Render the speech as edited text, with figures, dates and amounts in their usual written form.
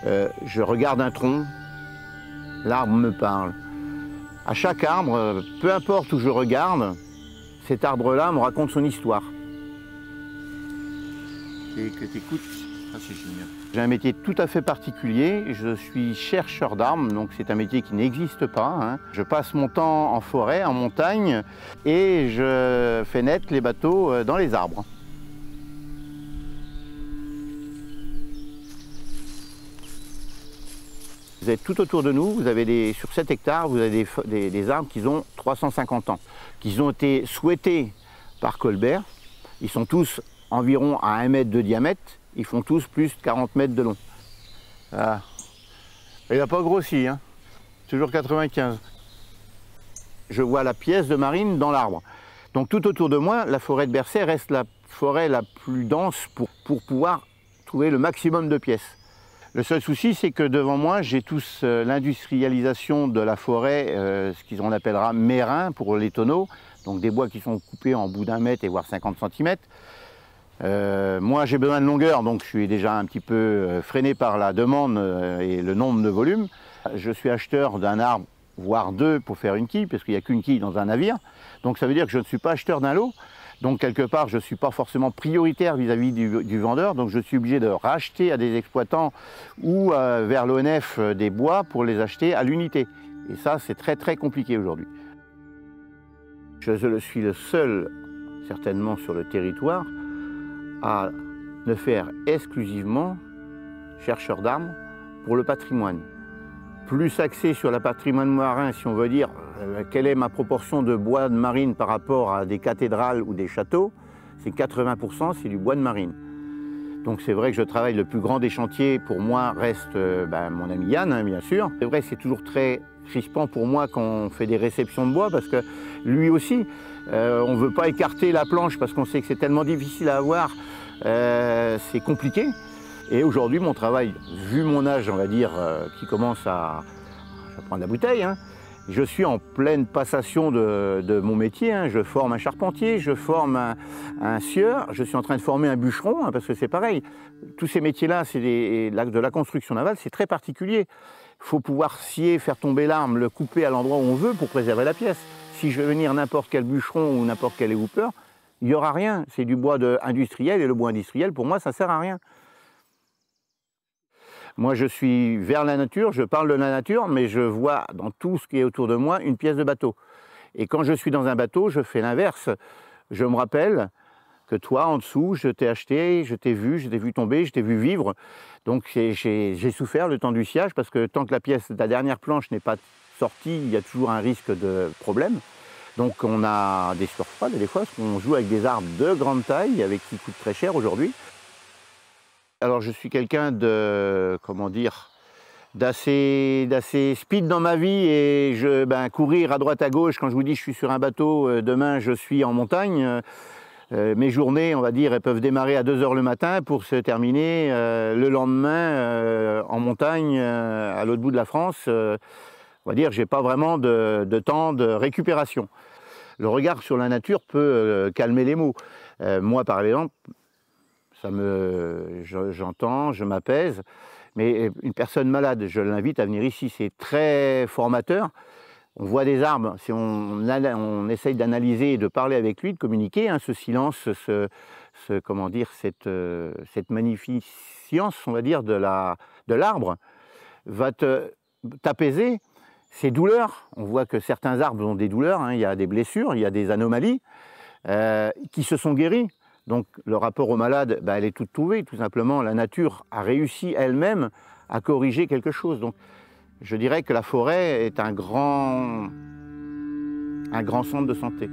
Je regarde un tronc, l'arbre me parle. À chaque arbre, peu importe où je regarde, cet arbre-là me raconte son histoire. Et que tu écoutes, ça c'est génial. J'ai un métier tout à fait particulier, je suis chercheur d'arbres, donc c'est un métier qui n'existe pas, hein. Je passe mon temps en forêt, en montagne, et je fais naître les bateaux dans les arbres. Vous êtes tout autour de nous, vous avez sur 7 hectares, vous avez des arbres qui ont 350 ans, qui ont été souhaités par Colbert. Ils sont tous environ à 1 mètre de diamètre, ils font tous plus de 40 mètres de long. Voilà. Il n'a pas grossi, hein. Toujours 95. Je vois la pièce de marine dans l'arbre. Donc tout autour de moi, la forêt de Bercey reste la forêt la plus dense pour pouvoir trouver le maximum de pièces. Le seul souci, c'est que devant moi, j'ai tous l'industrialisation de la forêt, ce qu'on appellera mérin pour les tonneaux, donc des bois qui sont coupés en bout d'1 mètre et voire 50 cm. Moi, j'ai besoin de longueur, donc je suis déjà un petit peu freiné par la demande et le nombre de volumes. Je suis acheteur d'un arbre, voire 2 pour faire une quille, parce qu'il n'y a qu'une quille dans un navire. Donc ça veut dire que je ne suis pas acheteur d'un lot. Donc quelque part, je ne suis pas forcément prioritaire vis-à-vis du vendeur, donc je suis obligé de racheter à des exploitants ou vers l'ONF des bois pour les acheter à l'unité. Et ça, c'est très très compliqué aujourd'hui. Je suis le seul, certainement sur le territoire, à ne faire exclusivement chercheur d'arbres pour le patrimoine. Plus axé sur le patrimoine marin, si on veut dire quelle est ma proportion de bois de marine par rapport à des cathédrales ou des châteaux, c'est 80%, c'est du bois de marine. Donc c'est vrai que je travaille, le plus grand des chantiers pour moi reste mon ami Yann, hein, bien sûr. C'est vrai que c'est toujours très crispant pour moi quand on fait des réceptions de bois parce que lui aussi, on ne veut pas écarter la planche parce qu'on sait que c'est tellement difficile à avoir, c'est compliqué. Et aujourd'hui, mon travail, vu mon âge, on va dire, qui commence à prendre la bouteille, hein, je suis en pleine passation de mon métier, hein. Je forme un charpentier, je forme un scieur, je suis en train de former un bûcheron, hein, parce que c'est pareil. Tous ces métiers-là, c'est de la construction navale, c'est très particulier. Il faut pouvoir scier, faire tomber l'arme, le couper à l'endroit où on veut pour préserver la pièce. Si je veux venir n'importe quel bûcheron ou n'importe quel hooper, il n'y aura rien. C'est du bois industriel, et le bois industriel, pour moi, ça ne sert à rien. Moi, je suis vers la nature, je parle de la nature, mais je vois dans tout ce qui est autour de moi une pièce de bateau. Et quand je suis dans un bateau, je fais l'inverse. Je me rappelle que toi, en dessous, je t'ai acheté, je t'ai vu tomber, je t'ai vu vivre. Donc j'ai souffert le temps du sciage, parce que tant que la dernière planche n'est pas sortie, il y a toujours un risque de problème. Donc on a des sueurs froides des fois, parce qu'on joue avec des arbres de grande taille, qui coûtent très cher aujourd'hui. Alors je suis quelqu'un de, comment dire, d'assez speed dans ma vie et courir à droite à gauche. Quand je vous dis je suis sur un bateau, demain je suis en montagne. Mes journées, on va dire, elles peuvent démarrer à 2 h le matin pour se terminer le lendemain en montagne à l'autre bout de la France. On va dire, j'ai pas vraiment de temps de récupération. Le regard sur la nature peut calmer les maux. Moi, par exemple, j'entends, je m'apaise, mais une personne malade, je l'invite à venir ici, c'est très formateur. On voit des arbres, si on essaye d'analyser et de parler avec lui, de communiquer, hein, ce silence, comment dire, cette magnificence, on va dire, de l'arbre, va t'apaiser. Ces douleurs, on voit que certains arbres ont des douleurs, hein, il y a des blessures, il y a des anomalies qui se sont guéries. Donc le rapport au malade, elle est toute trouvée, tout simplement. La nature a réussi elle-même à corriger quelque chose. Donc je dirais que la forêt est un grand centre de santé.